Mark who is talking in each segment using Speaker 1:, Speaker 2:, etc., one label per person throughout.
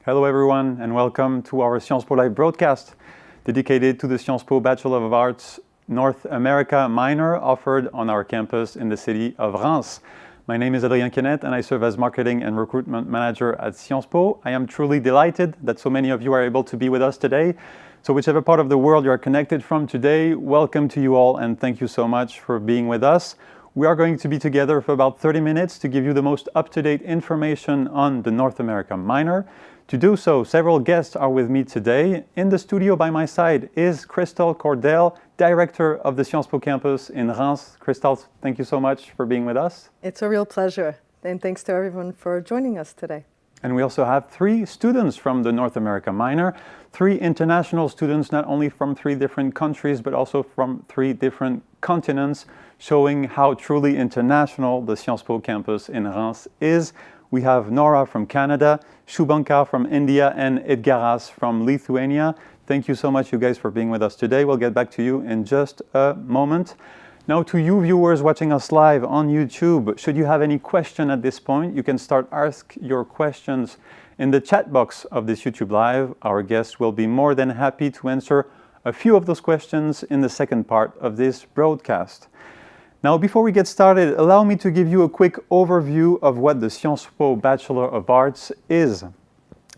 Speaker 1: Hello everyone and welcome to our Sciences Po Live broadcast dedicated to the Sciences Po Bachelor of Arts North America minor offered on our campus in the city of Reims. My name is Adrien Kennett and I serve as Marketing and Recruitment Manager at Sciences Po. I am truly delighted that so many of you are able to be with us today. So whichever part of the world you are connected from today, welcome to you all and thank you so much for being with us. We are going to be together for about 30 minutes to give you the most up-to-date information on the North America minor. To do so, several guests are with me today. In the studio by my side is Christelle Cordell, Director of the Sciences Po campus in Reims. Christelle, thank you so much for being with us.
Speaker 2: It's a real pleasure, and thanks to everyone for joining us today.
Speaker 1: And we also have 3 students from the North America minor, 3 international students, not only from 3 different countries, but also from 3 different continents, showing how truly international the Sciences Po campus in Reims is. We have Nora from Canada, Shubhankar from India, and Edgaras from Lithuania. Thank you so much, you guys, for being with us today. We'll get back to you in just a moment. Now, to you viewers watching us live on YouTube, should you have any question at this point, you can start ask your questions in the chat box of this YouTube Live. Our guests will be more than happy to answer a few of those questions in the second part of this broadcast. Now, before we get started, allow me to give you a quick overview of what the Sciences Po Bachelor of Arts is.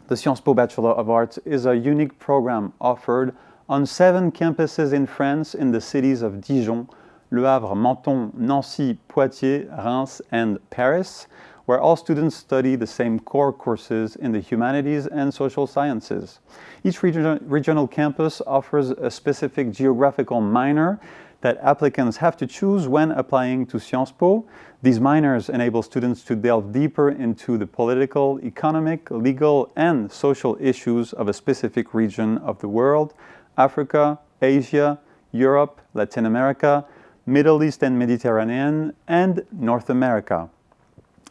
Speaker 1: The Sciences Po Bachelor of Arts is a unique program offered on 7 campuses in France in the cities of Dijon, Le Havre, Menton, Nancy, Poitiers, Reims, and Paris, where all students study the same core courses in the humanities and social sciences. Each regional campus offers a specific geographical minor that applicants have to choose when applying to Sciences Po. These minors enable students to delve deeper into the political, economic, legal, and social issues of a specific region of the world: Africa, Asia, Europe, Latin America, Middle East and Mediterranean, and North America.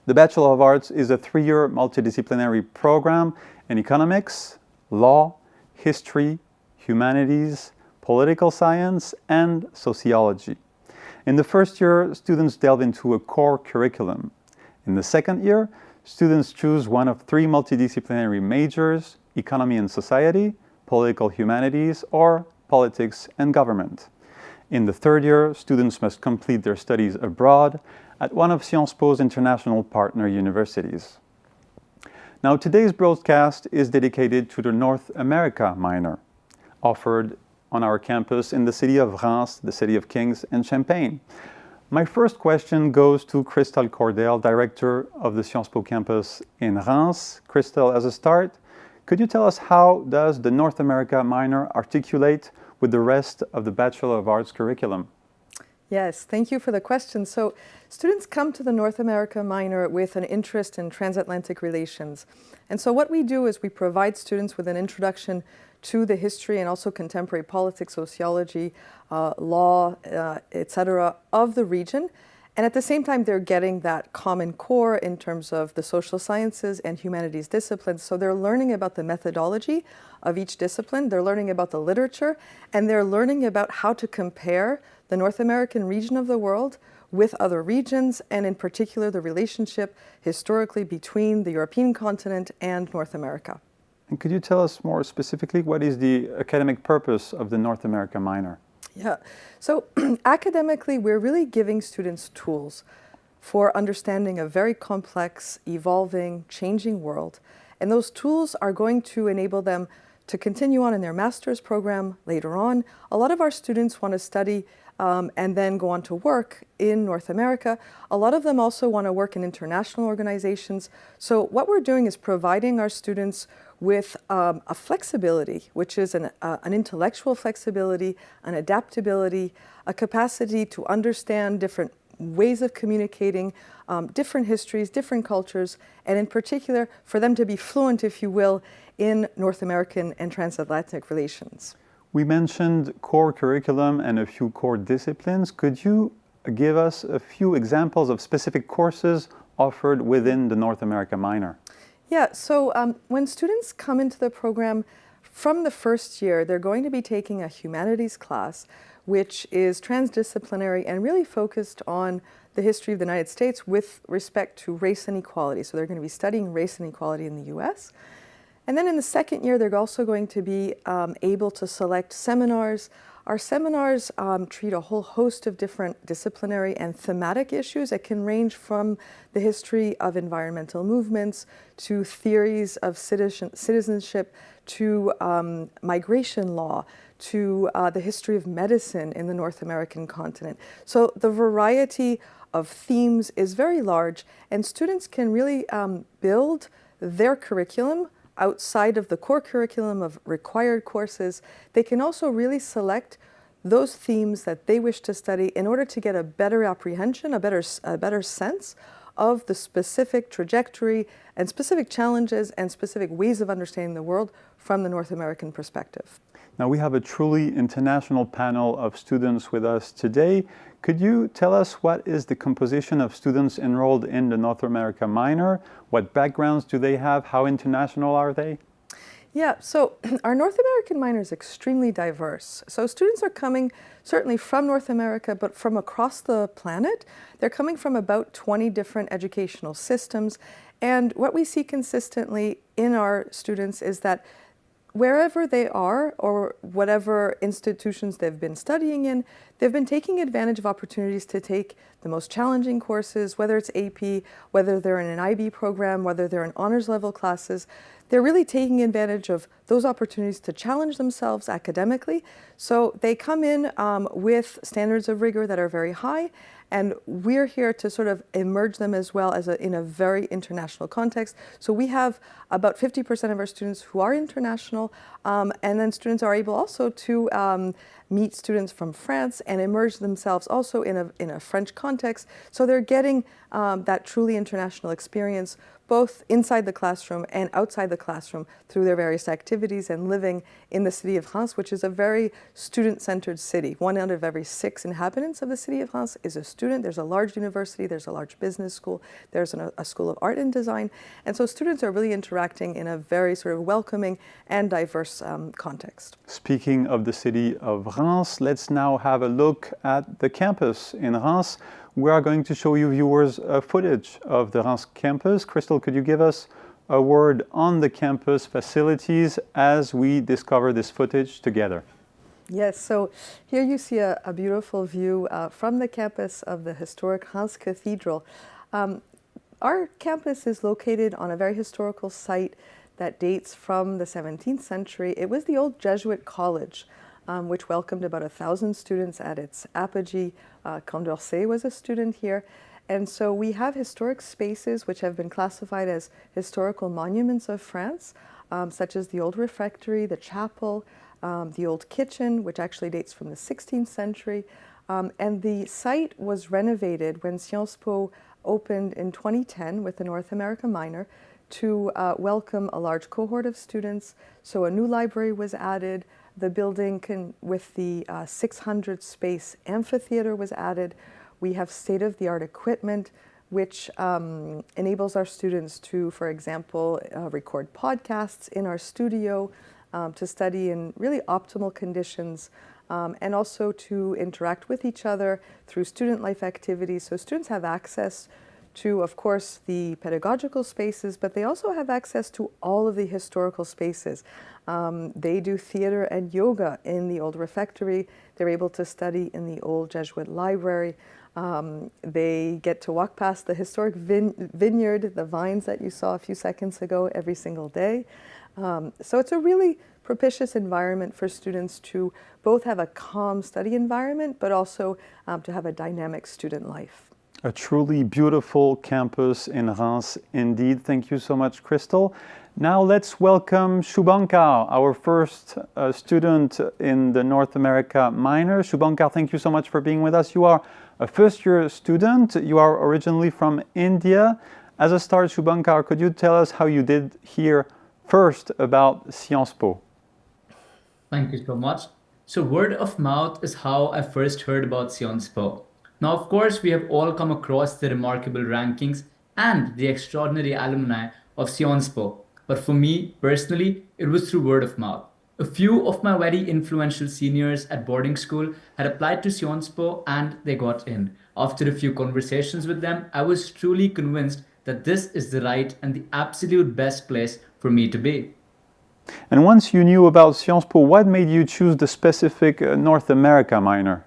Speaker 1: The Bachelor of Arts is a 3-year multidisciplinary program in economics, law, history, humanities, political science, and sociology. In the first year, students delve into a core curriculum. In the second year, students choose one of 3 multidisciplinary majors: economy and society, political humanities, or politics and government. In the third year, students must complete their studies abroad at one of Sciences Po's international partner universities. Now, today's broadcast is dedicated to the North America minor, offered on our campus in the city of Reims, the city of Kings, and Champagne. My first question goes to Christelle Cordell, Director of the Sciences Po campus in Reims. Christelle, as a start, could you tell us how does the North America minor articulate with the rest of the Bachelor of Arts curriculum?
Speaker 2: Yes, thank you for the question. So, students come to the North America minor with an interest in transatlantic relations. And so what we do is we provide students with an introduction to the history and also contemporary politics, sociology, law, etc. of the region. And at the same time, they're getting that common core in terms of the social sciences and humanities disciplines. So they're learning about the methodology of each discipline, they're learning about the literature, and they're learning about how to compare the North American region of the world with other regions, and in particular the relationship historically between the European continent and North America.
Speaker 1: And could you tell us more specifically what is the academic purpose of the North America minor?
Speaker 2: Yeah, so academically, we're really giving students tools for understanding a very complex, evolving, changing world. And those tools are going to enable them to continue on in their master's program later on. A lot of our students want to study and then go on to work in North America. A lot of them also want to work in international organizations. So what we're doing is providing our students with a flexibility, which is an intellectual flexibility, an adaptability, a capacity to understand different ways of communicating, different histories, different cultures, and in particular for them to be fluent, if you will, in North American and transatlantic relations.
Speaker 1: We mentioned core curriculum and a few core disciplines. Could you give us a few examples of specific courses offered within the North America minor?
Speaker 2: Yeah, so when students come into the program from the first year, they're going to be taking a humanities class, which is transdisciplinary and really focused on the history of the United States with respect to race and equality. So they're going to be studying race and equality in the US. And then in the second year, they're also going to be able to select seminars. Our seminars treat a whole host of different disciplinary and thematic issues. It can range from the history of environmental movements to theories of citizenship to migration law to the history of medicine in the North American continent. So the variety of themes is very large, and students can really build their curriculum outside of the core curriculum of required courses. They can also really select those themes that they wish to study in order to get a better apprehension, a better sense of the specific trajectory and specific challenges and specific ways of understanding the world from the North American perspective.
Speaker 1: Now we have a truly international panel of students with us today. Could you tell us what is the composition of students enrolled in the North America minor? What backgrounds do they have? How international are they?
Speaker 2: Yeah, so our North American minor is extremely diverse. So students are coming certainly from North America, but from across the planet. They're coming from about 20 different educational systems. And what we see consistently in our students is that wherever they are or whatever institutions they've been studying in, they've been taking advantage of opportunities to take the most challenging courses, whether it's AP, whether they're in an IB program, whether they're in honors level classes. They're really taking advantage of those opportunities to challenge themselves academically. So they come in with standards of rigor that are very high, and we're here to sort of emerge them as well as in a very international context. So we have about 50% of our students who are international, and then students are able also to meet students from France and immerse themselves also in a French context. So they're getting that truly international experience both inside the classroom and outside the classroom through their various activities and living in the city of Reims, which is a very student-centered city. 1 out of every 6 inhabitants of the city of Reims is a student. There's a large university, there's a large business school, there's a school of art and design. And so students are really interacting in a very sort of welcoming and diverse context.
Speaker 1: Speaking of the city of Reims, let's now have a look at the campus in Reims. We are going to show you viewers footage of the Reims campus. Crystal, could you give us a word on the campus facilities as we discover this footage together?
Speaker 2: Yes, so here you see a beautiful view from the campus of the historic Reims Cathedral. Our campus is located on a very historical site that dates from the 17th century. It was the old Jesuit college, which welcomed about 1,000 students at its apogee. Condorcet was a student here. And so we have historic spaces which have been classified as historical monuments of France, such as the old refectory, the chapel, the old kitchen, which actually dates from the 16th century. And the site was renovated when Sciences Po opened in 2010 with the North America minor to welcome a large cohort of students. So a new library was added. The building with the 600 space amphitheater was added. We have state-of-the-art equipment which enables our students to, for example, record podcasts in our studio, to study in really optimal conditions, and also to interact with each other through student life activities. So students have access to, of course, the pedagogical spaces, but they also have access to all of the historical spaces. They do theater and yoga in the old refectory. They're able to study in the old Jesuit library. They get to walk past the historic vineyard, the vines that you saw a few seconds ago, every single day. So it's a really propitious environment for students to both have a calm study environment, but also to have a dynamic student life.
Speaker 1: A truly beautiful campus in Reims indeed. Thank you so much, Crystal. Now let's welcome Shubhankar, our first student in the North America minor. Shubhankar, thank you so much for being with us. You are a first-year student. You are originally from India. As a start, Shubhankar, could you tell us how you did hear first about Sciences Po?
Speaker 3: Thank you so much. So word of mouth is how I first heard about Sciences Po. Now, of course, we have all come across the remarkable rankings and the extraordinary alumni of Sciences Po. But for me, personally, it was through word of mouth. A few of my very influential seniors at boarding school had applied to Sciences Po and they got in. After a few conversations with them, I was truly convinced that this is the right and the absolute best place for me to be.
Speaker 1: And once you knew about Sciences Po, what made you choose the specific North America minor?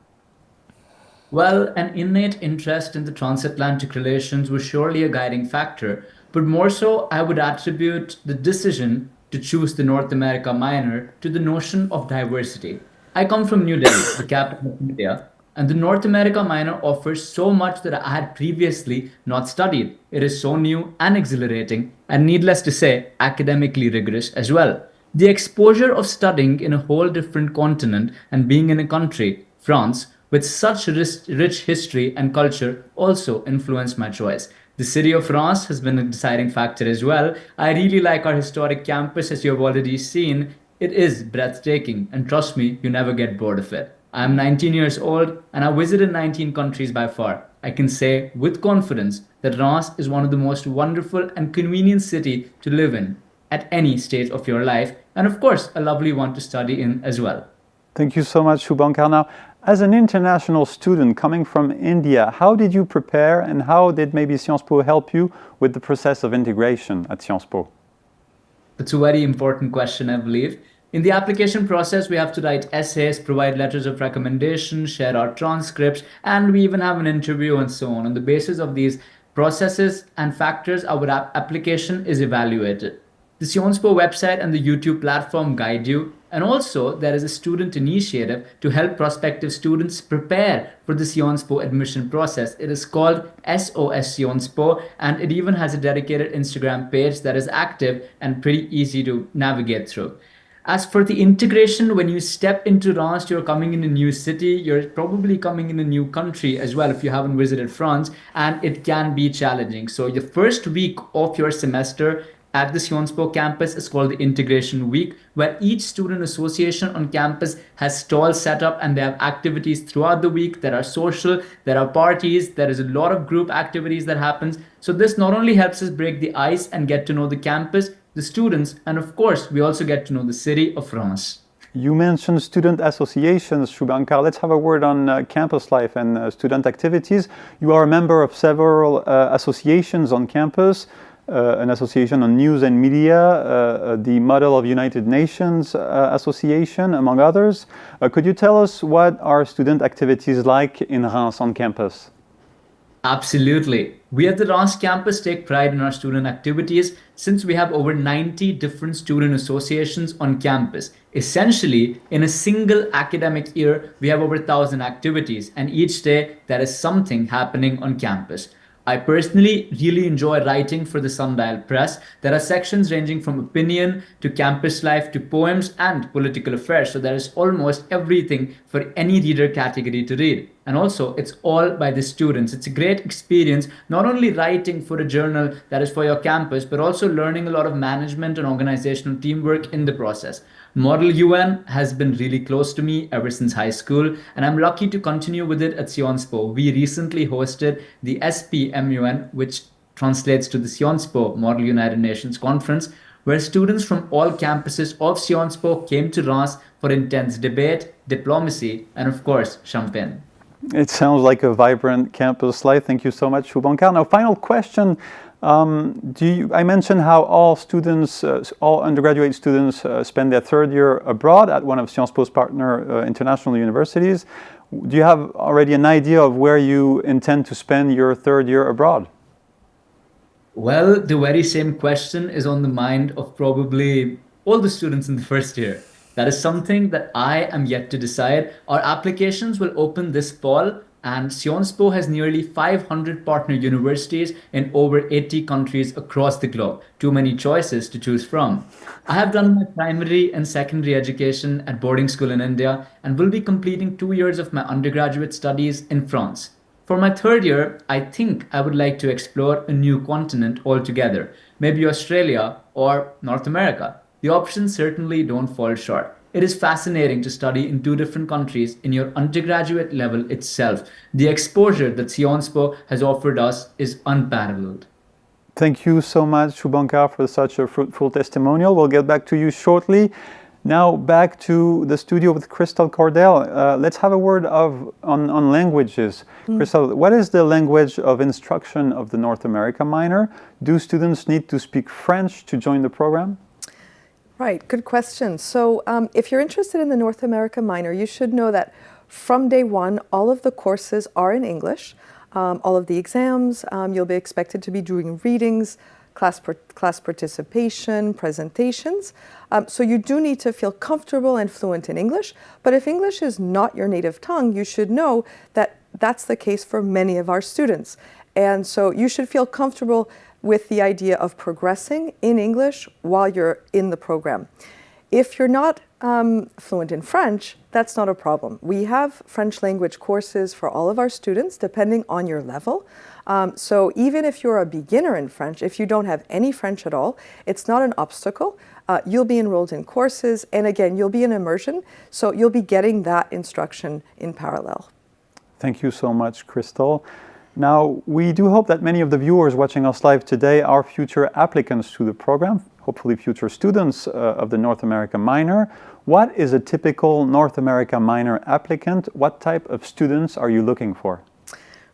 Speaker 3: Well, an innate interest in the transatlantic relations was surely a guiding factor, but more so, I would attribute the decision to choose the North America minor to the notion of diversity. I come from New Delhi, the capital of India, and the North America minor offers so much that I had previously not studied. It is so new and exhilarating, and needless to say, academically rigorous as well. The exposure of studying in a whole different continent and being in a country, France, with such rich history and culture also influenced my choice. The city of Reims has been a deciding factor as well. I really like our historic campus, as you have already seen. It is breathtaking, and trust me, you never get bored of it. I am 19 years old and I visited 19 countries by far. I can say with confidence that Reims is one of the most wonderful and convenient city to live in at any stage of your life, and of course, a lovely one to study in as well.
Speaker 1: Thank you so much, Shubhankar. Now, as an international student coming from India, how did you prepare and how did maybe Sciences Po help you with the process of integration at Sciences Po?
Speaker 3: It's a very important question, I believe. In the application process, we have to write essays, provide letters of recommendation, share our transcripts, and we even have an interview and so on. On the basis of these processes and factors, our application is evaluated. The Sciences Po website and the YouTube platform guide you. And also, there is a student initiative to help prospective students prepare for the Sciences Po admission process. It is called SOS Sciences Po, and it even has a dedicated Instagram page that is active and pretty easy to navigate through. As for the integration, when you step into Reims, you're coming in a new city, you're probably coming in a new country as well if you haven't visited France, and it can be challenging. So the first week of your semester at the Sciences Po campus is called the Integration Week, where each student association on campus has stalls set up and they have activities throughout the week. There are social, there are parties, there is a lot of group activities that happens. So this not only helps us break the ice and get to know the campus, the students, and of course, we also get to know the city of Reims.
Speaker 1: You mentioned student associations, Shubhankar. Let's have a word on campus life and student activities. You are a member of several associations on campus. An association on news and media, the Model of United Nations Association, among others. Could you tell us what are student activities like in Reims on campus?
Speaker 3: Absolutely. We at the Reims campus take pride in our student activities since we have over 90 different student associations on campus. Essentially, in a single academic year, we have over 1,000 activities, and each day there is something happening on campus. I personally really enjoy writing for the Sundial Press. There are sections ranging from opinion to campus life to poems and political affairs. So there is almost everything for any reader category to read. And also, it's all by the students. It's a great experience, not only writing for a journal that is for your campus, but also learning a lot of management and organizational teamwork in the process. Model UN has been really close to me ever since high school, and I'm lucky to continue with it at Sciences Po. We recently hosted the SPMUN, which translates to the Sciences Po Model United Nations Conference, where students from all campuses of Sciences Po came to Reims for intense debate, diplomacy, and of course, champagne.
Speaker 1: It sounds like a vibrant campus life. Thank you so much, Shubhankar. Now, final question. I mentioned how all students, all undergraduate students spend their third year abroad at one of Sciences Po's partner international universities. Do you have already an idea of where you intend to spend your third year abroad?
Speaker 3: Well, the very same question is on the mind of probably all the students in the first year. That is something that I am yet to decide. Our applications will open this fall, and Sciences Po has nearly 500 partner universities in over 80 countries across the globe. Too many choices to choose from. I have done my primary and secondary education at boarding school in India and will be completing 2 years of my undergraduate studies in France. For my third year, I think I would like to explore a new continent altogether, maybe Australia or North America. The options certainly don't fall short. It is fascinating to study in 2 different countries in your undergraduate level itself. The exposure that Sciences Po has offered us is unparalleled.
Speaker 1: Thank you so much, Shubhankar, for such a fruitful testimonial. We'll get back to you shortly. Now back to the studio with Crystal Cordell. Let's have a word on languages. Crystal, what is the language of instruction of the North America minor? Do students need to speak French to join the program?
Speaker 2: Right, good question. So if you're interested in the North America minor, you should know that from day one, all of the courses are in English. All of the exams, you'll be expected to be doing readings, class participation, presentations. So you do need to feel comfortable and fluent in English. But if English is not your native tongue, you should know that that's the case for many of our students. And so you should feel comfortable with the idea of progressing in English while you're in the program. If you're not fluent in French, that's not a problem. We have French language courses for all of our students, depending on your level. So even if you're a beginner in French, if you don't have any French at all, it's not an obstacle. You'll be enrolled in courses, and again, you'll be in immersion, so you'll be getting that instruction in parallel.
Speaker 1: Thank you so much, Crystal. Now, we do hope that many of the viewers watching us live today are future applicants to the program, hopefully future students of the North America minor. What is a typical North America minor applicant? What type of students are you looking for?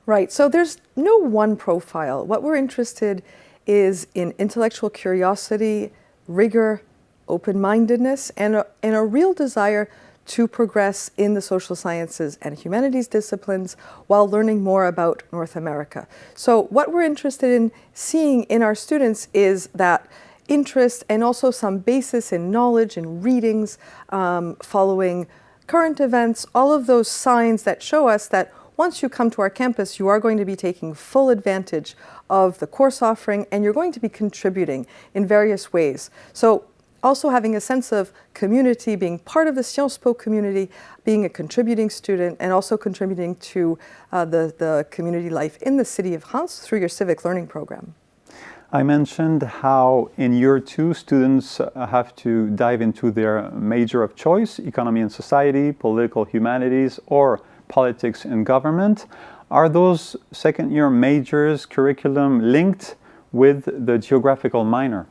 Speaker 2: Right, so there's no one profile. What we're interested is in intellectual curiosity, rigor, open-mindedness, and a real desire to progress in the social sciences and humanities disciplines while learning more about North America. So what we're interested in seeing in our students is that interest and also some basis in knowledge and readings, following current events, all of those signs that show us that once you come to our campus, you are going to be taking full advantage of the course offering, and you're going to be contributing in various ways. So also having a sense of community, being part of the Sciences Po community, being a contributing student, and also contributing to the community life in the city of Reims through your civic learning program.
Speaker 1: I mentioned how in year 2 students have to dive into their major of choice, economy and society, political humanities, or politics and government. Are those second year majors curriculum linked with the geographical minor?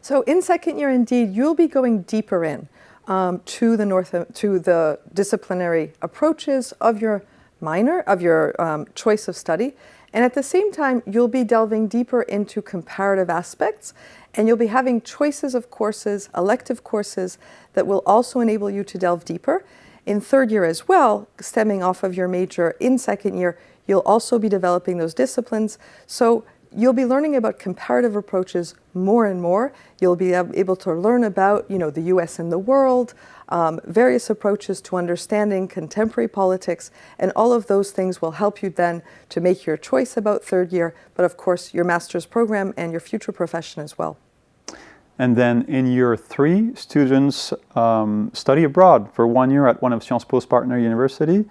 Speaker 2: So in second year, indeed, you'll be going deeper in to the disciplinary approaches of your minor, of your choice of study. And at the same time, you'll be delving deeper into comparative aspects, and you'll be having choices of courses, elective courses, that will also enable you to delve deeper. In third year as well, stemming off of your major in second year, you'll also be developing those disciplines. So you'll be learning about comparative approaches more and more. You'll be able to learn about, the US and the world, various approaches to understanding contemporary politics, and all of those things will help you then to make your choice about third year, but of course your master's program and your future profession as well.
Speaker 1: And then in year 3, students study abroad for 1 year at one of Sciences Po's partner university.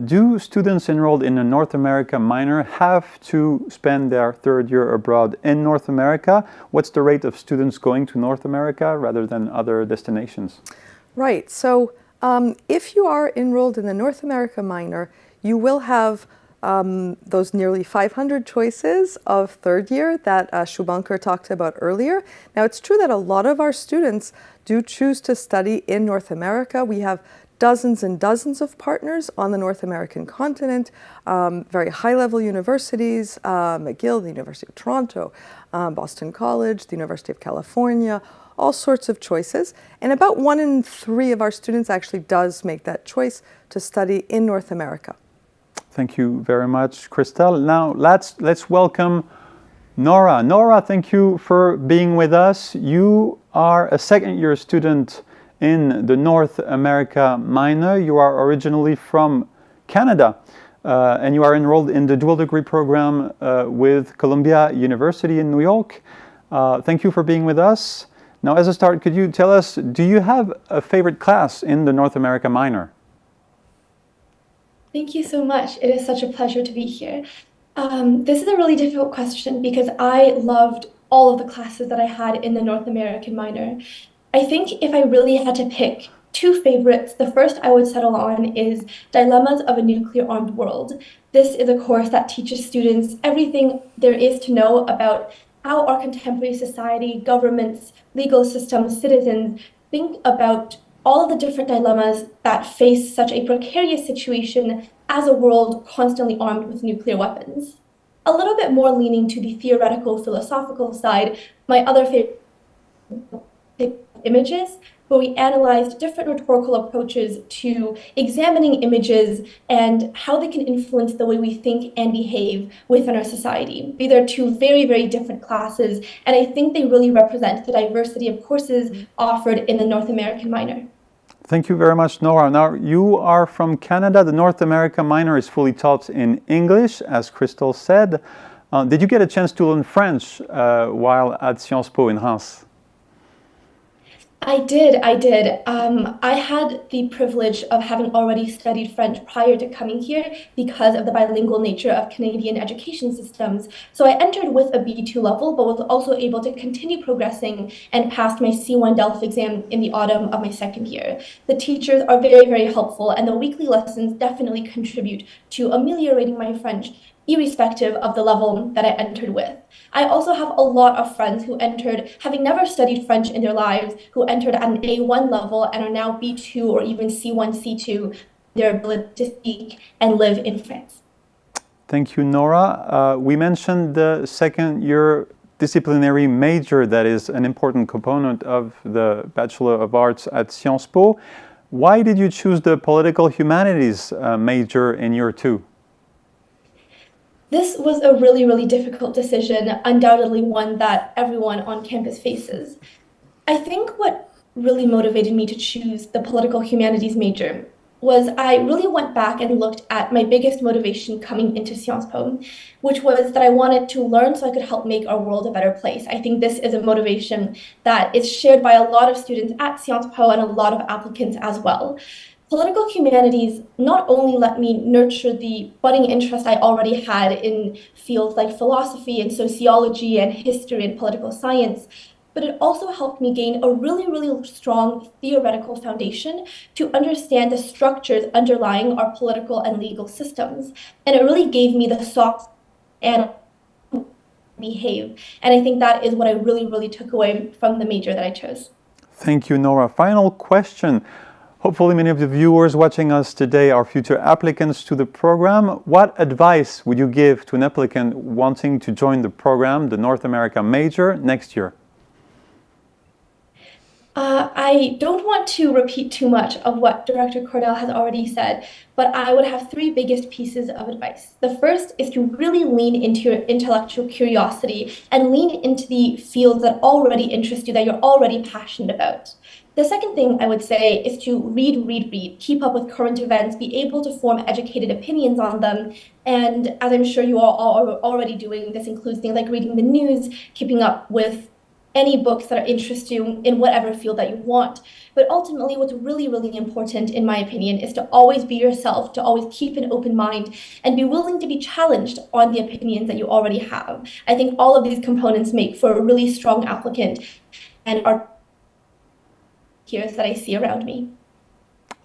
Speaker 1: Do students enrolled in a North America minor have to spend their third year abroad in North America? What's the rate of students going to North America rather than other destinations?
Speaker 2: Right, so if you are enrolled in the North America minor, you will have those nearly 500 choices of third year that Shubhankar talked about earlier. Now, it's true that a lot of our students do choose to study in North America. We have dozens and dozens of partners on the North American continent, very high-level universities, McGill, the University of Toronto, Boston College, the University of California, all sorts of choices. And about 1 in 3 of our students actually does make that choice to study in North America.
Speaker 1: Thank you very much, Christelle. Now let's welcome Nora. Nora, thank you for being with us. You are a second year student in the North America minor. You are originally from Canada and you are enrolled in the dual degree program with Columbia University in New York. Thank you for being with us. Now, as a start, could you tell us, do you have a favorite class in the North America minor?
Speaker 4: Thank you so much. It is such a pleasure to be here. This is a really difficult question because I loved all of the classes that I had in the North American minor. I think if I really had to pick 2 favorites, the first I would settle on is Dilemmas of a Nuclear-Armed World. This is a course that teaches students everything there is to know about how our contemporary society, governments, legal systems, citizens think about all of the different dilemmas that face such a precarious situation as a world constantly armed with nuclear weapons. A little bit more leaning to the theoretical, philosophical side, my other favorite images, where we analyzed different rhetorical approaches to examining images and how they can influence the way we think and behave within our society. These are two very, very different classes, and I think they really represent the diversity of courses offered in the North American minor.
Speaker 1: Thank you very much, Nora. Now, you are from Canada. The North America minor is fully taught in English, as Crystal said. Did you get a chance to learn French while at Sciences Po in Reims?
Speaker 4: I did. I had the privilege of having already studied French prior to coming here because of the bilingual nature of Canadian education systems. So I entered with a B2 level, but was also able to continue progressing and passed my C1 DELF exam in the autumn of my second year. The teachers are very, very helpful, and the weekly lessons definitely contribute to ameliorating my French, irrespective of the level that I entered with. I also have a lot of friends who entered, having never studied French in their lives, who entered at an A1 level and are now B2 or even C1, C2, their ability to speak and live in France.
Speaker 1: Thank you, Nora. We mentioned the second year disciplinary major that is an important component of the Bachelor of Arts at Sciences Po. Why did you choose the political humanities major in year two?
Speaker 4: This was a really, really difficult decision, undoubtedly one that everyone on campus faces. I think what really motivated me to choose the political humanities major was I really went back and looked at my biggest motivation coming into Sciences Po, which was that I wanted to learn so I could help make our world a better place. I think this is a motivation that is shared by a lot of students at Sciences Po and a lot of applicants as well. Political humanities not only let me nurture the budding interest I already had in fields like philosophy and sociology and history and political science, but it also helped me gain a really, really strong theoretical foundation to understand the structures underlying our political and legal systems. And it really gave me the soft and behave. And I think that is what I really, really took away from the major that I chose.
Speaker 1: Thank you, Nora. Final question. Hopefully many of the viewers watching us today are future applicants to the program. What advice would you give to an applicant wanting to join the program, the North America major, next year?
Speaker 4: I don't want to repeat too much of what Director Cordell has already said, but I would have three biggest pieces of advice. The first is to really lean into your intellectual curiosity and lean into the fields that already interest you, that you're already passionate about. The second thing I would say is to read, keep up with current events, be able to form educated opinions on them. And as I'm sure you all are already doing, this includes things like reading the news, keeping up with any books that are interesting you in whatever field that you want. But ultimately, what's really, really important, in my opinion, is to always be yourself, to always keep an open mind, and be willing to be challenged on the opinions that you already have. I think all of these components make for a really strong applicant and are peers that I see around me.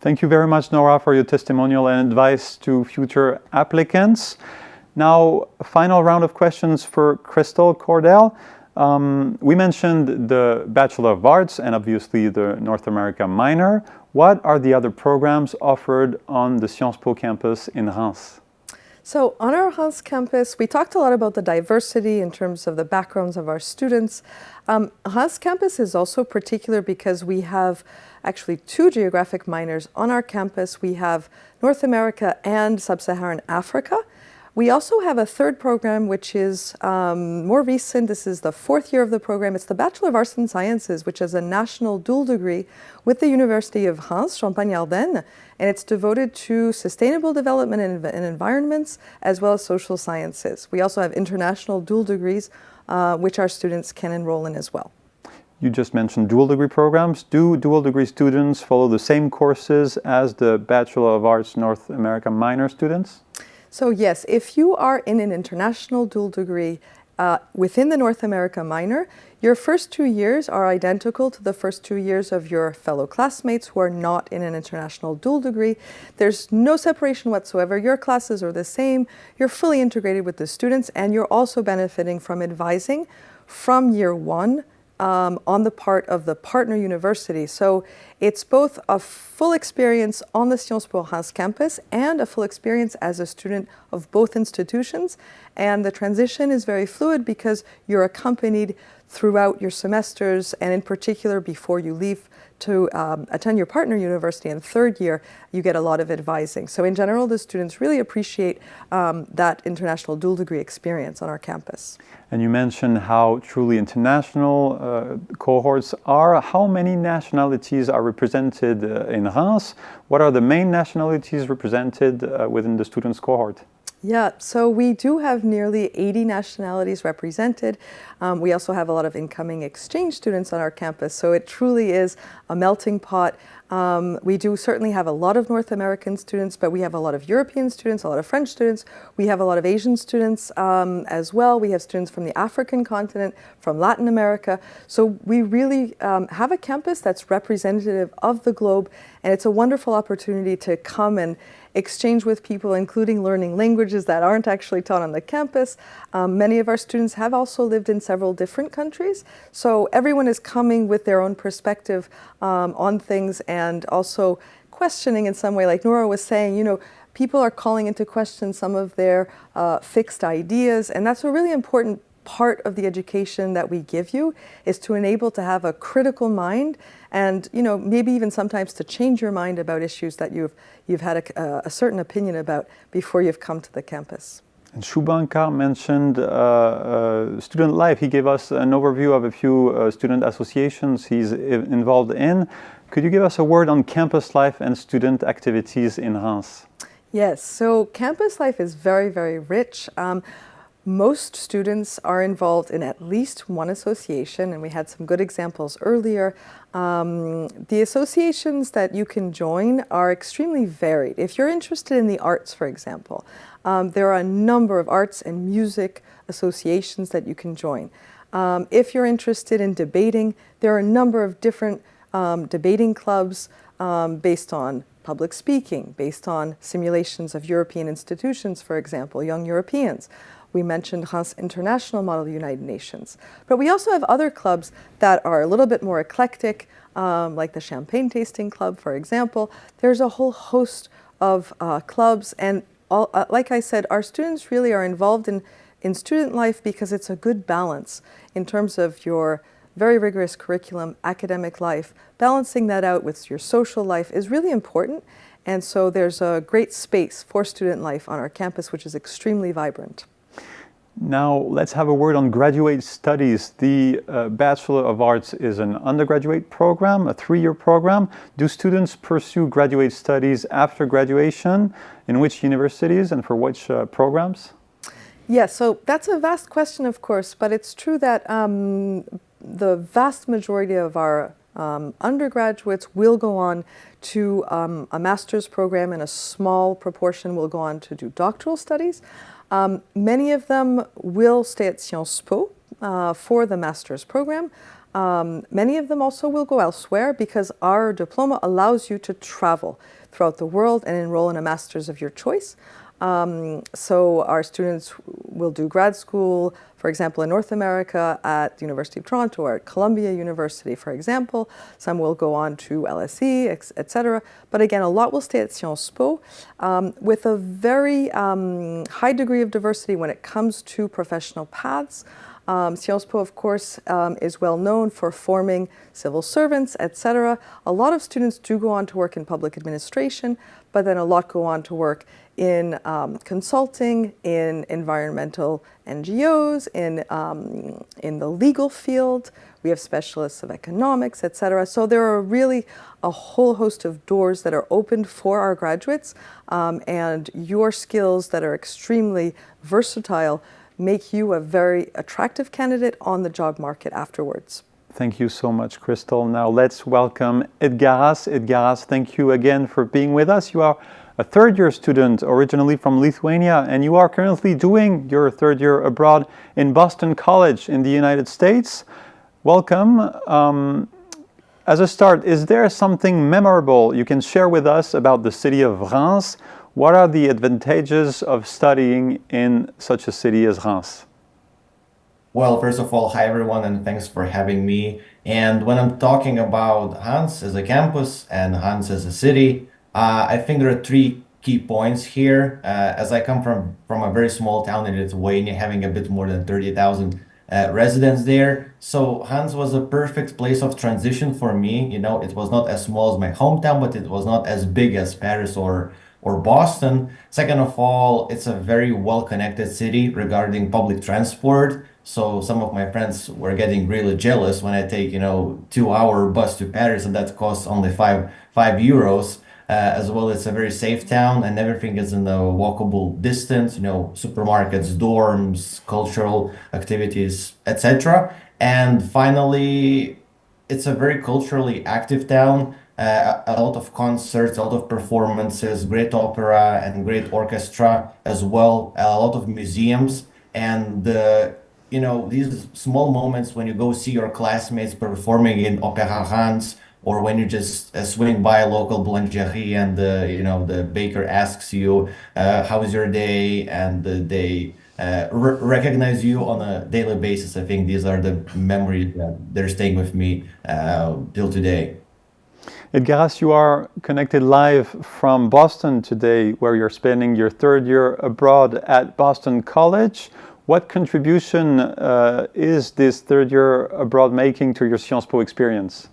Speaker 1: Thank you very much, Nora, for your testimonial and advice to future applicants. Now, a final round of questions for Crystal Cordell. We mentioned the Bachelor of Arts and obviously the North America minor. What are the other programs offered on the Sciences Po campus in Reims?
Speaker 2: So on our Reims campus, we talked a lot about the diversity in terms of the backgrounds of our students. Reims campus is also particular because we have actually two geographic minors on our campus. We have North America and Sub-Saharan Africa. We also have a third program, which is more recent. This is the fourth year of the program. It's the Bachelor of Arts and Sciences, which is a national dual degree with the University of Reims, Champagne-Ardenne, and it's devoted to sustainable development and environments, as well as social sciences. We also have international dual degrees, which our students can enroll in as well.
Speaker 1: You just mentioned dual degree programs. Do dual degree students follow the same courses as the Bachelor of Arts North America minor students?
Speaker 2: So yes, if you are in an international dual degree within the North America minor, your first 2 years are identical to the first 2 years of your fellow classmates who are not in an international dual degree. There's no separation whatsoever. Your classes are the same. You're fully integrated with the students, and you're also benefiting from advising from year one on the part of the partner university. So it's both a full experience on the Sciences Po Reims campus and a full experience as a student of both institutions. And the transition is very fluid because you're accompanied throughout your semesters, and in particular before you leave to attend your partner university in third year, you get a lot of advising. So in general, the students really appreciate that international dual degree experience on our campus.
Speaker 1: And you mentioned how truly international cohorts are. How many nationalities are represented in Reims? What are the main nationalities represented within the students' cohort?
Speaker 2: Yeah, so we do have nearly 80 nationalities represented. We also have a lot of incoming exchange students on our campus, so it truly is a melting pot. We do certainly have a lot of North American students, but we have a lot of European students, a lot of French students. We have a lot of Asian students as well. We have students from the African continent, from Latin America. So we really have a campus that's representative of the globe, and it's a wonderful opportunity to come and exchange with people, including learning languages that aren't actually taught on the campus. Many of our students have also lived in several different countries, so everyone is coming with their own perspective on things and also questioning in some way. Like Nora was saying, you know, people are calling into question some of their fixed ideas, and that's a really important part of the education that we give you, is to enable to have a critical mind and, you know, maybe even sometimes to change your mind about issues that you've had a certain opinion about before you've come to the campus.
Speaker 1: And Shubankar mentioned student life. He gave us an overview of a few student associations he's involved in. Could you give us a word on campus life and student activities in Reims?
Speaker 2: Yes, so campus life is very, very rich. Most students are involved in at least one association, and we had some good examples earlier. The associations that you can join are extremely varied. If you're interested in the arts, for example, there are a number of arts and music associations that you can join. If you're interested in debating, there are a number of different debating clubs based on public speaking, based on simulations of European institutions, for example, Young Europeans. We mentioned Reims International Model United Nations. But we also have other clubs that are a little bit more eclectic, like the Champagne Tasting Club, for example. There's a whole host of clubs, and like I said, our students really are involved in student life because it's a good balance in terms of your very rigorous curriculum, academic life. Balancing that out with your social life is really important, and so there's a great space for student life on our campus, which is extremely vibrant.
Speaker 1: Now, let's have a word on graduate studies. The Bachelor of Arts is an undergraduate program, a 3-year program. Do students pursue graduate studies after graduation? In which universities and for which programs?
Speaker 2: Yes, so that's a vast question, of course, but it's true that the vast majority of our undergraduates will go on to a master's program, and a small proportion will go on to do doctoral studies. Many of them will stay at Sciences Po for the master's program. Many of them also will go elsewhere because our diploma allows you to travel throughout the world and enroll in a master's of your choice. So our students will do grad school, for example, in North America at the University of Toronto or at Columbia University, for example. Some will go on to LSE, etc. But again, a lot will stay at Sciences Po with a very high degree of diversity when it comes to professional paths. Sciences Po, of course, is well known for forming civil servants, etc. A lot of students do go on to work in public administration, but then a lot go on to work in consulting, in environmental NGOs, in the legal field. We have specialists of economics, etc. So there are really a whole host of doors that are opened for our graduates, and your skills that are extremely versatile make you a very attractive candidate on the job market afterwards.
Speaker 1: Thank you so much, Crystal. Now let's welcome Edgaras. Edgaras, thank you again for being with us. You are a third-year student originally from Lithuania, and you are currently doing your third year abroad in Boston College in the United States. Welcome. As a start, is there something memorable you can share with us about the city of Reims? What are the advantages of studying in such a city as Reims?
Speaker 5: Well, first of all, hi everyone, and thanks for having me. And when I'm talking about Reims as a campus and Reims as a city, I think there are 3 key points here. As I come from a very small town in Lithuania, having a bit more than 30,000 residents there. So Hans was a perfect place of transition for me. You know, it was not as small as my hometown, but it was not as big as Paris or Boston. Second of all, it's a very well-connected city regarding public transport. So some of my friends were getting really jealous when I take, 2-hour bus to Paris, and that costs only five euros. As well, it's a very safe town, and everything is in a walkable distance. You know, supermarkets, dorms, cultural activities, etc. And finally, it's a very culturally active town. A lot of concerts, a lot of performances, great opera and great orchestra as well. A lot of museums, and these small moments when you go see your classmates performing in Opera Hans, or when you just swing by a local boulangerie and the baker asks you, how is your day, and they recognize you on a daily basis. I think these are the memories that they're staying with me till today.
Speaker 1: Edgaras, you are connected live from Boston today, where you're spending your third year abroad at Boston College. What contribution is this third year abroad making to your Sciences Po experience?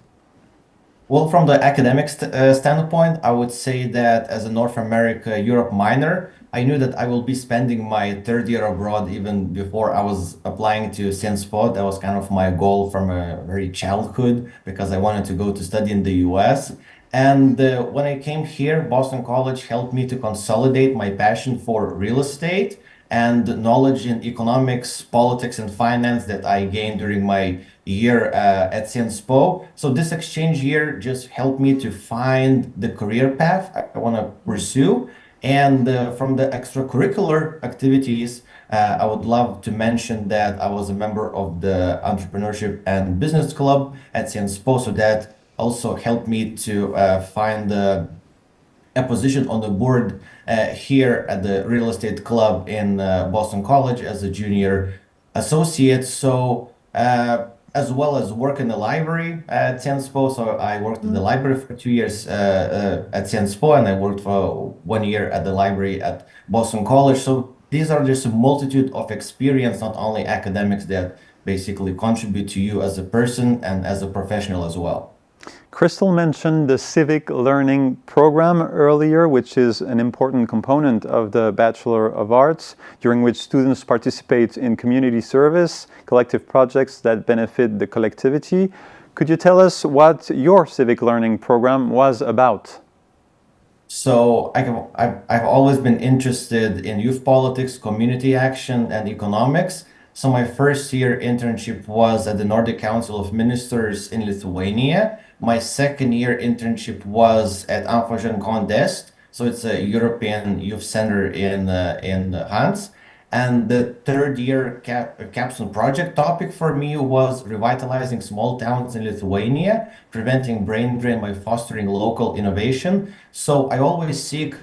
Speaker 5: Well, from the academic standpoint, I would say that as a North America Europe minor, I knew that I will be spending my third year abroad even before I was applying to Sciences Po. That was kind of my goal from a very childhood, because I wanted to go to study in the US. And when I came here, Boston College helped me to consolidate my passion for real estate and knowledge in economics, politics, and finance that I gained during my year at Sciences Po. So this exchange year just helped me to find the career path I want to pursue. And from the extracurricular activities, I would love to mention that I was a member of the Entrepreneurship and Business Club at Sciences Po. So that also helped me to find a position on the board here at the Real Estate Club in Boston College as a junior associate. So as well as work in the library at Sciences Po. So I worked in the library for 2 years at Sciences Po, and I worked for 1 year at the library at Boston College. So these are just a multitude of experience, not only academics, that basically contribute to you as a person and as a professional as well.
Speaker 1: Crystal mentioned the civic learning program earlier, which is an important component of the Bachelor of Arts, during which students participate in community service, collective projects that benefit the collectivity. Could you tell us what your civic learning program was about?
Speaker 5: So I've always been interested in youth politics, community action, and economics. So my first year internship was at the Nordic Council of Ministers in Lithuania. My second year internship was at Enfants Contest. So it's a European youth center in Hans. And the third year capstone project topic for me was revitalizing small towns in Lithuania, preventing brain drain by fostering local innovation. So I always seek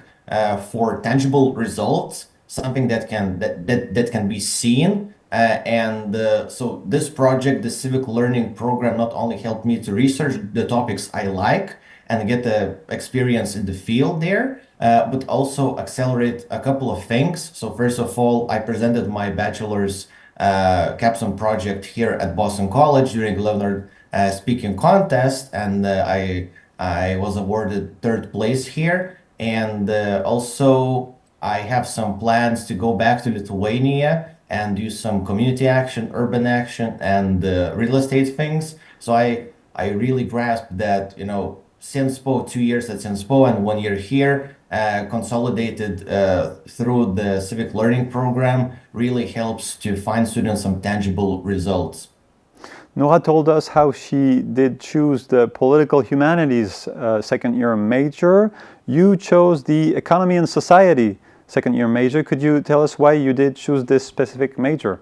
Speaker 5: for tangible results, something that can be seen. So this project, the civic learning program, not only helped me to research the topics I like and get the experience in the field there, but also accelerate a couple of things. So first of all, I presented my bachelor's capstone project here at Boston College during Leonard speaking contest, and I was awarded third place here. And also I have some plans to go back to Lithuania and do some community action, urban action, and real estate things. So I really grasped that, Sciences Po, 2 years at Sciences Po and 1 year here, consolidated through the civic learning program, really helps to find students some tangible results.
Speaker 1: Nora told us how she did choose the political humanities second year major. You chose the economy and society second year major. Could you tell us why you did choose this specific major?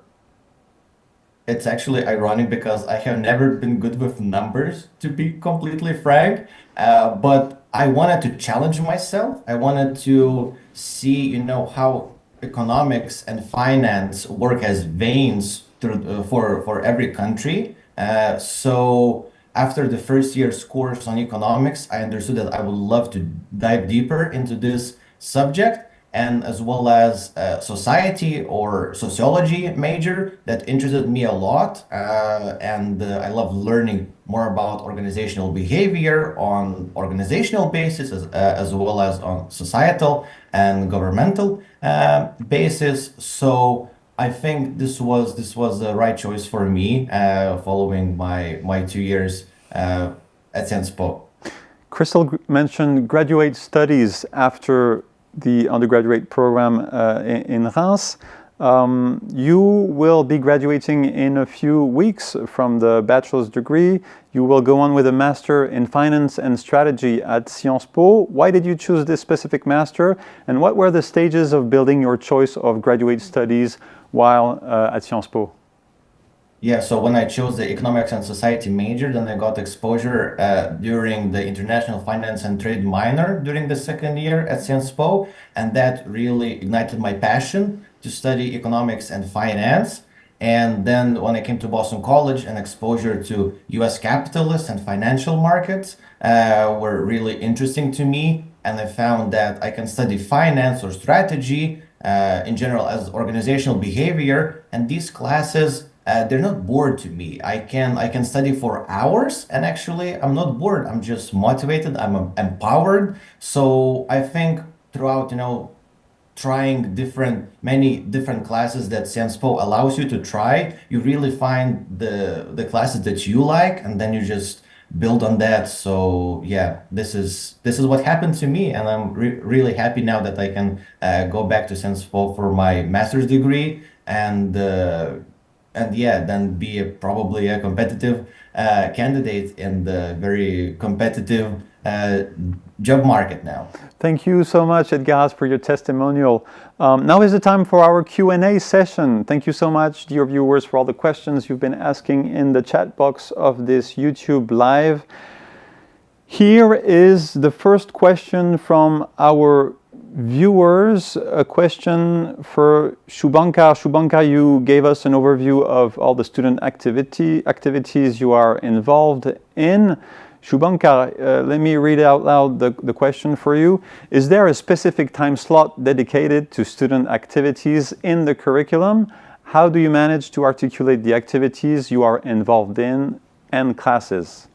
Speaker 5: It's actually ironic because I have never been good with numbers, to be completely frank. But I wanted to challenge myself. I wanted to see, how economics and finance work as veins through for every country. So after the first year's course on economics, I understood that I would love to dive deeper into this subject. and as well as society or sociology major that interested me a lot. And I love learning more about organizational behavior on organizational basis as well as on societal and governmental basis. So I think this was the right choice for me following my 2 years at Sciences Po.
Speaker 1: Crystal mentioned graduate studies after the undergraduate program in Reims. You will be graduating in a few weeks from the bachelor's degree. You will go on with a master in finance and strategy at Sciences Po. Why did you choose this specific master? And what were the stages of building your choice of graduate studies while at Sciences Po?
Speaker 5: Yeah, so when I chose the economics and society major, then I got exposure during the international finance and trade minor during the second year at Sciences Po, and that really ignited my passion to study economics and finance. And then when I came to Boston College, and exposure to US capitalists and financial markets were really interesting to me. And I found that I can study finance or strategy in general as organizational behavior. And these classes, they're not bored to me. I can study for hours, and actually I'm not bored. I'm just motivated. I'm empowered. So I think throughout, trying many different classes that Sciences Po allows you to try, you really find the classes that you like, and then you just build on that. So yeah, this is what happened to me, and I'm really happy now that I can go back to Sciences Po for my master's degree, and yeah, then be probably a competitive candidate in the very competitive job market now.
Speaker 1: Thank you so much, Edgaras, for your testimonial. Now is the time for our Q&A session. Thank you so much, dear viewers, for all the questions you've been asking in the chat box of this YouTube Live. Here is the first question from our viewers, a question for Shubhankar. Shubhankar, you gave us an overview of all the student activities you are involved in. Shubhankar, let me read out loud the question for you. Is there a specific time slot dedicated to student activities in the curriculum? How do you manage to articulate the activities you are involved in and classes?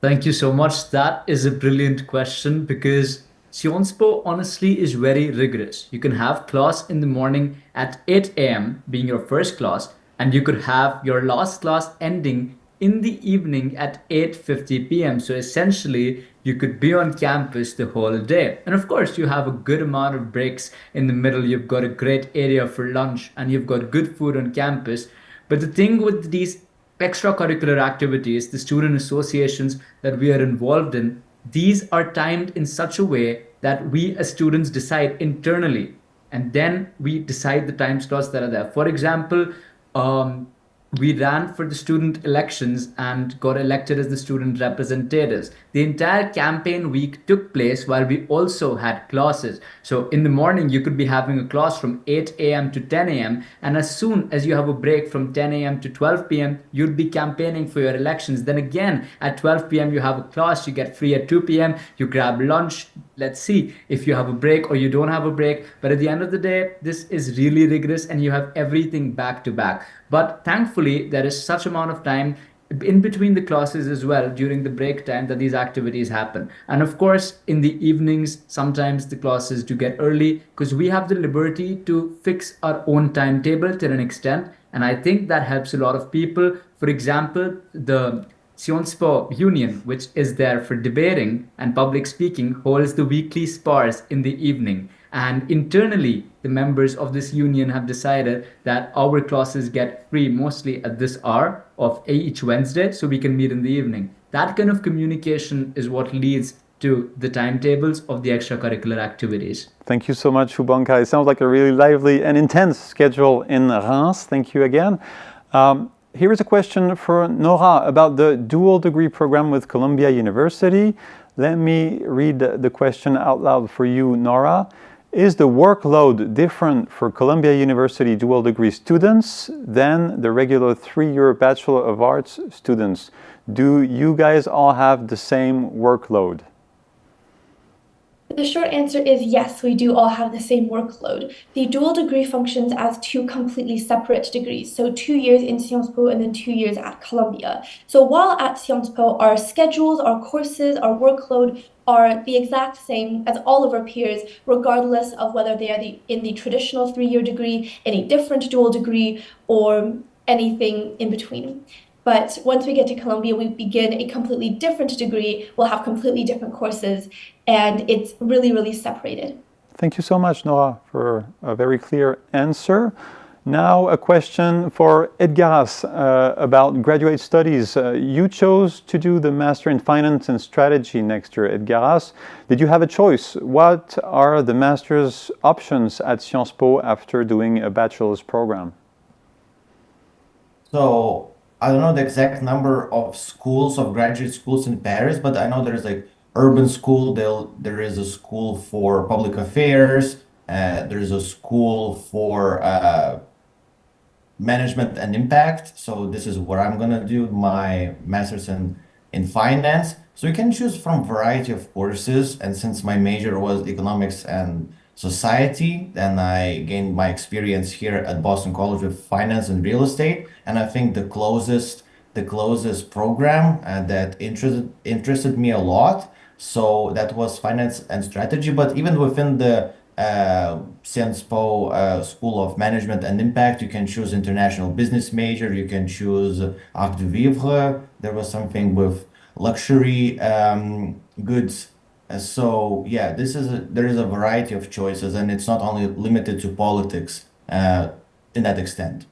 Speaker 3: Thank you so much. That is a brilliant question because Sciences Po honestly is very rigorous. You can have class in the morning at 8 a.m. being your first class, and you could have your last class ending in the evening at 8:50 p.m. So essentially, you could be on campus the whole day. And of course, you have a good amount of breaks in the middle. You've got a great area for lunch, and you've got good food on campus. But the thing with these extracurricular activities, the student associations that we are involved in, these are timed in such a way that we as students decide internally, and then we decide the time slots that are there. For example, we ran for the student elections and got elected as the student representatives. The entire campaign week took place while we also had classes. So in the morning, you could be having a class from 8 a.m. to 10 a.m. And as soon as you have a break from 10 a.m. to 12 p.m., you'd be campaigning for your elections. Then again, at 12 p.m., you have a class, you get free at 2 p.m., you grab lunch. Let's see if you have a break or you don't have a break. But at the end of the day, this is really rigorous and you have everything back to back. But thankfully, there is such amount of time in between the classes as well during the break time that these activities happen. And of course, in the evenings, sometimes the classes do get early because we have the liberty to fix our own timetable to an extent. And I think that helps a lot of people. For example, the Sciences Po Union, which is there for debating and public speaking, holds the weekly spars in the evening. And internally, the members of this union have decided that our classes get free mostly at this hour of each Wednesday, so we can meet in the evening. That kind of communication is what leads to the timetables of the extracurricular activities.
Speaker 1: Thank you so much, Shubhankar. It sounds like a really lively and intense schedule in Reims. Thank you again. Here is a question for Nora about the dual degree program with Columbia University. Let me read the question out loud for you, Nora. Is the workload different for Columbia University dual degree students than the regular 3-year Bachelor of Arts students? Do you guys all have the same workload?
Speaker 4: The short answer is yes, we do all have the same workload. The dual degree functions as two completely separate degrees, so 2 years in Sciences Po and then 2 years at Columbia. So while at Sciences Po, our schedules, our courses, our workload are the exact same as all of our peers, regardless of whether they are in the traditional 3-year degree, in a different dual degree, or anything in between. But once we get to Columbia, we begin a completely different degree. We'll have completely different courses, and it's really, really separated.
Speaker 1: Thank you so much, Nora, for a very clear answer. Now a question for Edgaras about graduate studies. You chose to do the Master in Finance and Strategy next year, Edgaras. Did you have a choice? What are the master's options at Sciences Po after doing a bachelor's program?
Speaker 5: So I don't know the exact number of schools, of graduate schools in Paris, but I know there's like urban school, there is a school for public affairs, there's a school for management and impact. So this is where I'm gonna do my master's in finance. So you can choose from a variety of courses. And since my major was economics and society, then I gained my experience here at Boston College of Finance and Real Estate. And I think the closest program that interested me a lot. So that was finance and strategy. But even within the Sciences Po School of Management and Impact, you can choose international business major. You can choose art de vivre. There was something with luxury goods. So yeah, there is a variety of choices, and it's not only limited to politics in that extent.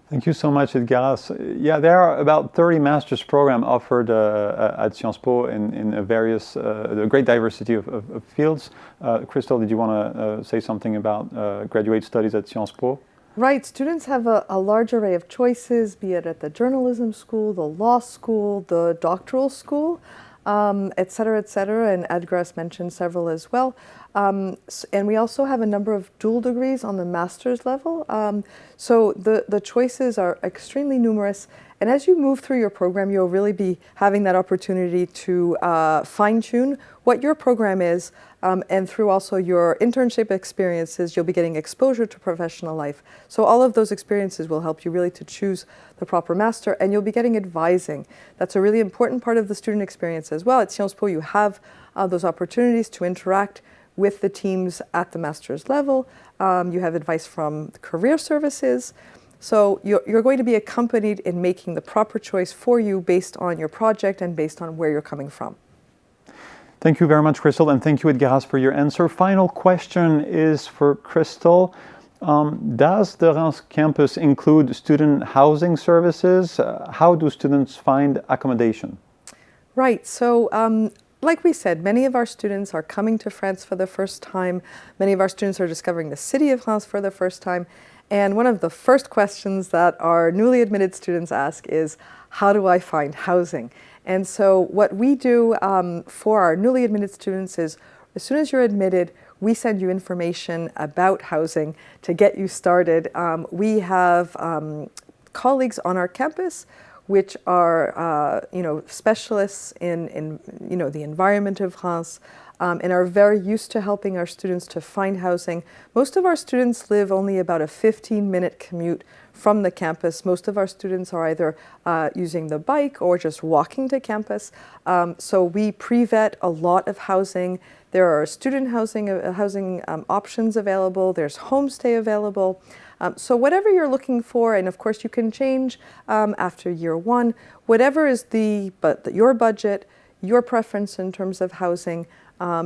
Speaker 1: Thank you so much, Edgaras. Yeah, there are about 30 master's programs offered at Sciences Po in a great diversity of fields. Crystal, did you want to say something about graduate studies at Sciences Po?
Speaker 2: Right, students have a large array of choices, be it at the journalism school, the law school, the doctoral school, et cetera, and Edgaras mentioned several as well. And we also have a number of dual degrees on the master's level. So the choices are extremely numerous. And as you move through your program, you'll really be having that opportunity to fine-tune what your program is. And through also your internship experiences, you'll be getting exposure to professional life. So all of those experiences will help you really to choose the proper master, and you'll be getting advising. That's a really important part of the student experience as well. At Sciences Po, you have those opportunities to interact with the teams at the master's level. You have advice from career services. So you're going to be accompanied in making the proper choice for you based on your project and based on where you're coming from.
Speaker 1: Thank you very much, Crystal, and thank you, Edgaras, for your answer. Final question is for Crystal. Does the Reims campus include student housing services? How do students find accommodation?
Speaker 2: Right, so like we said, many of our students are coming to France for the first time. Many of our students are discovering the city of Reims for the first time. And one of the first questions that our newly admitted students ask is, how do I find housing? And so what we do for our newly admitted students is, as soon as you're admitted, we send you information about housing to get you started. We have colleagues on our campus which are specialists in the environment of Reims, and are very used to helping our students to find housing. Most of our students live only about a 15-minute commute from the campus. Most of our students are either using the bike or just walking to campus. So we pre-vet a lot of housing. There are student housing options available. There's homestay available. So whatever you're looking for, and of course you can change after year one, whatever is your budget, your preference in terms of housing,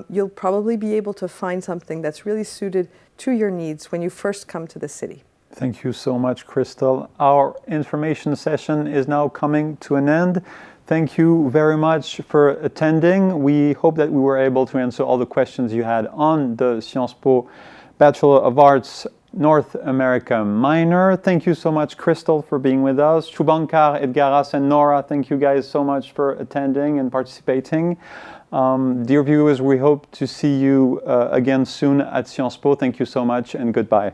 Speaker 2: you'll probably be able to find something that's really suited to your needs when you first come to the city.
Speaker 1: Thank you so much, Crystal. Our information session is now coming to an end. Thank you very much for attending. We hope that we were able to answer all the questions you had on the Sciences Po Bachelor of Arts North America minor. Thank you so much, Crystal, for being with us. Shubankar, Edgaras, and Nora, thank you guys so much for attending and participating. Dear viewers, we hope to see you again soon at Sciences Po. Thank you so much and goodbye.